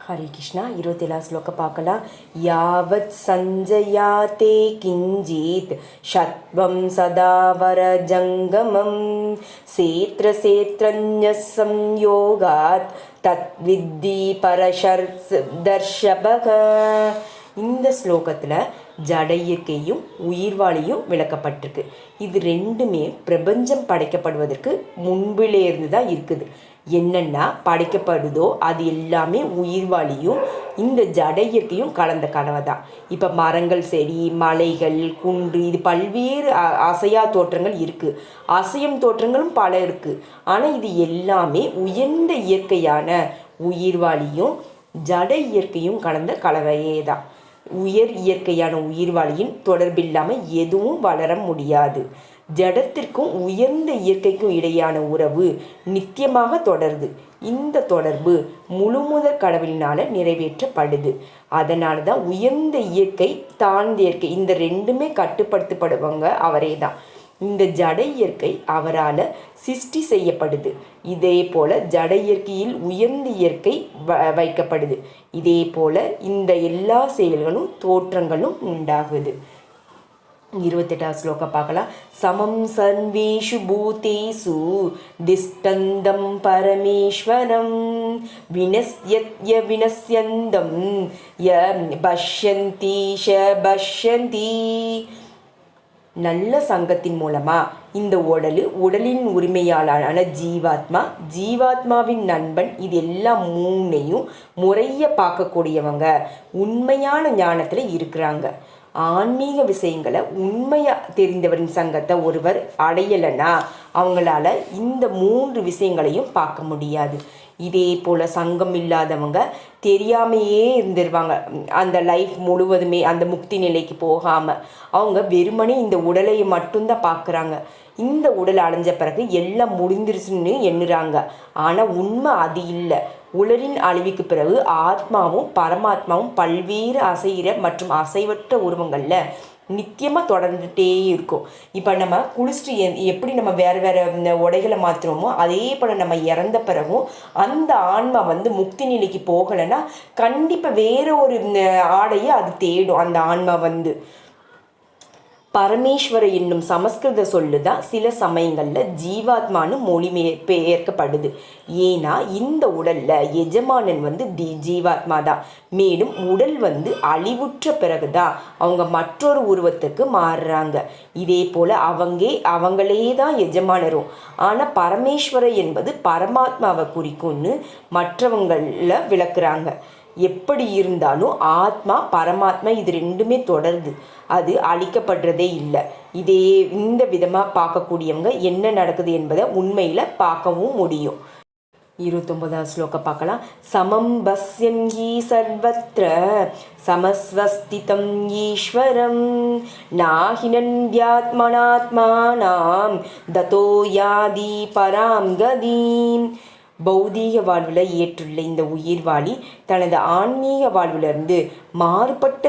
ஹரே கிருஷ்ணா. 27 ஸ்லோகம் பார்க்கலாம். யாவத் சஞ்சயாதே கிஞ்சித் ஷத்வம் சதாவர ஜங்கமம் சேத்ர சேத்ரஞ்ஞஸ் சம்யோகாத் தத் வித்தி பரஷர்ஸ் தர்ஷபக. இந்த ஸ்லோகத்தில் ஜட இயற்கையும் உயிர்வாளியும் விளக்கப்பட்டிருக்கு. இது ரெண்டுமே பிரபஞ்சம் படைக்கப்படுவதற்கு முன்பிலேருந்து தான் இருக்குது. என்னென்னா படைக்கப்படுதோ அது எல்லாமே உயிர்வாளியும் இந்த ஜட இயற்கையும் கலந்த கலவை தான். இப்போ மரங்கள், செடி, மலைகள், குன்று, இது பல்வேறு அசையா தோற்றங்கள் இருக்குது. அசையும் தோற்றங்களும் பல இருக்குது. ஆனால் இது எல்லாமே உயர்ந்த இயற்கையான உயிர்வாளியும் ஜட இயற்கையும் கலந்த கலவையே தான். உயர் இயற்கையான உயிர்வாளியின் தொடர்பில்லாமல் எதுவும் வளர முடியாது. ஜடத்திற்கும் உயர்ந்த இயற்கைக்கும் இடையான உறவு நித்தியமாக தொடருது. இந்த தொடர்பு முழுமுதற் கடவுளினால் நிறைவேற்றப்படுது. அதனால தான் உயர்ந்த இயற்கை, தாழ்ந்த இயற்கை இந்த ரெண்டுமே கட்டுப்படுத்தப்படுவாங்க அவரே தான். இந்த ஜட இயற்கை அவரால் சிருஷ்டி செய்யப்படுது. இதே போல் ஜட இயற்கையில் உயர்ந்த இயற்கை வைக்கப்படுது. இதே போல் இந்த எல்லா செயல்களும் தோற்றங்களும் உண்டாகுது. 28 ஸ்லோகம் பார்க்கலாம். சமம் சர்வேஷு பூதேஷு திஷ்டந்தம் பரமேஸ்வரம் வினஸ்யத்ய வினஸ்யந்தம் ய பஷ்யந்தி ஷ பஷ்யந்தி. நல்ல சங்கத்தின் மூலமாக இந்த உடலின் உரிமையாளரான ஜீவாத்மாவின் நண்பன், இது எல்லாம் மூணையும் முறைய பார்க்கக்கூடியவங்க உண்மையான ஞானத்தில் இருக்கிறாங்க. ஆன்மீக விஷயங்களை உண்மையாக தெரிந்தவரின் சங்கத்தை ஒருவர் அடையலைன்னா அவங்களால இந்த 3 விஷயங்களையும் பார்க்க முடியாது. இதே போல் சங்கம் இல்லாதவங்க தெரியாமையே இருந்துருவாங்க. அந்த லைஃப் முழுவதுமே அந்த முக்தி நிலைக்கு போகாமல் அவங்க வெறுமனே இந்த உடலை மட்டும்தான் பார்க்குறாங்க. இந்த உடல் அடைஞ்ச பிறகு எல்லாம் முடிஞ்சிருச்சுன்னு எண்ணுறாங்க. ஆனால் உண்மை அது இல்லை. உடலின் அழிவுக்கு பிறகு ஆத்மாவும் பரமாத்மாவும் பல்வேறு அசைகிற மற்றும் அசைவற்ற உருவங்களில் நித்தியமாக தொடர்ந்துகிட்டே இருக்கும். இப்போ நம்ம குளிச்சுட்டு எப்படி நம்ம வேறு உடைகளை மாற்றுறோமோ அதே போல் நம்ம இறந்த பிறகும் அந்த ஆன்மா முக்தி நிலைக்கு போகலைன்னா கண்டிப்பாக வேறு ஒரு ஆடையை அது தேடும். அந்த ஆன்மா பரமேஸ்வர என்னும் சமஸ்கிருத சொல்லு தான் சில சமயங்களில் ஜீவாத்மானு மொழிபெயர்க்கப்படுது. ஏன்னா இந்த உடலில் எஜமானன் ஜீவாத்மா தான். மேலும் உடல் அழிவுற்ற பிறகு தான் அவங்க மற்றொரு உருவத்துக்கு மாறுறாங்க. இதே போல் அவங்களே தான் எஜமானரும். ஆனால் பரமேஸ்வர என்பது பரமாத்மாவை குறிக்கும்னு மற்றவங்களில் விளக்குறாங்க. எப்படி இருந்தாலும் ஆத்மா பரமாத்மா இது ரெண்டுமே தொடருது. அது அழிக்கப்படுறதே இல்லை. இந்த விதமாக பார்க்கக்கூடியவங்க என்ன நடக்குது என்பதை உண்மையில் பார்க்கவும் முடியும். 29 ஸ்லோகம் பார்க்கலாம். சமம் பஸ்யன் ஹி சர்வத்ர சமஸ்வஸ்திதம் ஈஸ்வரம் நாஹினன்யாத்மனாத்மானாம் ததோ யாதி பராம் கதீம். பௌதீக வாழ்வில் ஏற்றுள்ள இந்த உயிர்வாளி தனது ஆன்மீக வாழ்விலிருந்து மாறுபட்ட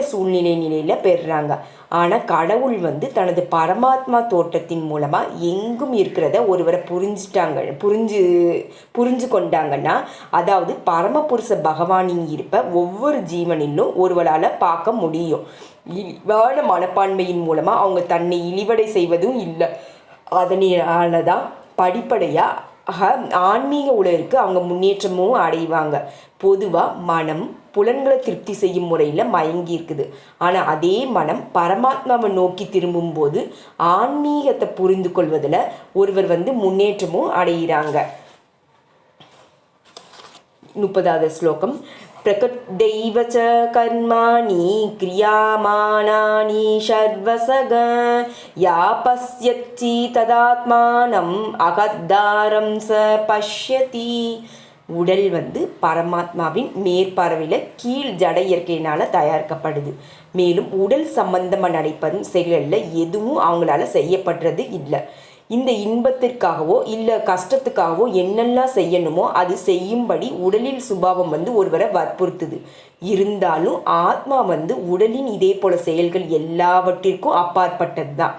நிலையில் பெறுறாங்க. ஆனால் கடவுள் தனது பரமாத்மா தோற்றத்தின் மூலமாக எங்கும் இருக்கிறத ஒருவரை புரிஞ்சு கொண்டாங்கன்னா, அதாவது பரமபுருஷ பகவானின் இருப்ப ஒவ்வொரு ஜீவனிலும் ஒருவரால் பார்க்க முடியும். இழிவான மனப்பான்மையின் மூலமாக அவங்க தன்னை இழிவடை செய்வதும் இல்லை. அதனால தான் படிப்படையாக ஆன்மீக உலகிற்கு அவங்க முன்னேற்றமும் அடைவாங்க. பொதுவாக மனம் புலன்களை திருப்தி செய்யும் முறையில் மயங்கி இருக்குது. ஆனால் அதே மனம் பரமாத்மாவை நோக்கி திரும்பும்போது ஆன்மீகத்தை புரிந்து கொள்வதில் ஒருவர் முன்னேற்றமும் அடைகிறாங்க. 30 ஸ்லோகம். பிரகடைவ ச கர்மாணி கிரியாமானானி சர்வசக யா பஸ்யத்தி ததாத்மானம் அகத்தாரம் ச பஷ்யதி. உடல் பரமாத்மாவின் மேற்பார்வையில் கீழ் ஜட இயற்கையினால் தயாரிக்கப்படுது. மேலும் உடல் சம்பந்தமாக நடைபெறும் செயல்களில் எதுவும் அவங்களால செய்யப்படுறது இல்லை. இந்த இன்பத்திற்காகவோ இல்லை கஷ்டத்துக்காகவோ என்னெல்லாம் செய்யணுமோ அது செய்யும்படி உடலில் சுபாவம் ஒருவரை வற்புறுத்துது. இருந்தாலும் ஆத்மா உடலின் இதே போல செயல்கள் எல்லாவற்றிற்கும் அப்பாற்பட்டது தான்.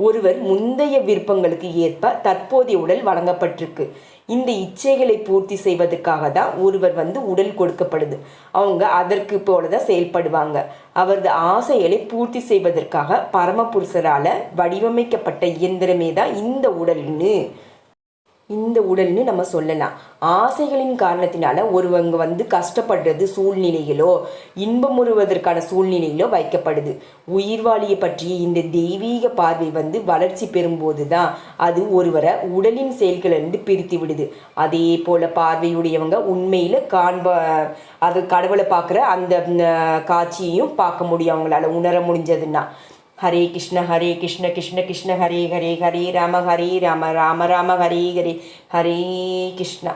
ஒருவர் முந்தைய விருப்பங்களுக்கு ஏற்ப தற்போதைய உடல் வழங்கப்பட்டிருக்கு. இந்த இச்சைகளை பூர்த்தி செய்வதற்காக தான் ஒருவர் உடல் கொடுக்கப்படுது. அவங்க அதற்கு போல தான் செயல்படுவாங்க. அவரது ஆசைகளை பூர்த்தி செய்வதற்காக பரமபுருஷரால் வடிவமைக்கப்பட்ட இயந்திரமே தான் இந்த உடல்னு நம்ம சொல்லலாம். ஆசைகளின் காரணத்தினால ஒருவங்க கஷ்டப்படுறது சூழ்நிலைகளோ இன்பமுறுவதற்கான சூழ்நிலைகளோ வைக்கப்படுது. உயிர்வாளியை பற்றிய இந்த தெய்வீக பார்வை வளர்ச்சி பெறும்போது தான் அது ஒருவரை உடலின் செயல்களிலிருந்து பிரித்து விடுது. அதே போல பார்வையுடையவங்க உண்மையில் அது கடவுளை பார்க்குற அந்த காட்சியையும் பார்க்க முடியும், அவங்களால உணர முடிஞ்சதுன்னா. ஹரே கிருஷ்ண கிருஷ்ண கிருஷ்ண ஹரே ஹரே, ஹரே ராம ராம ராம ஹரே ஹரே, ஹரே கிருஷ்ணா.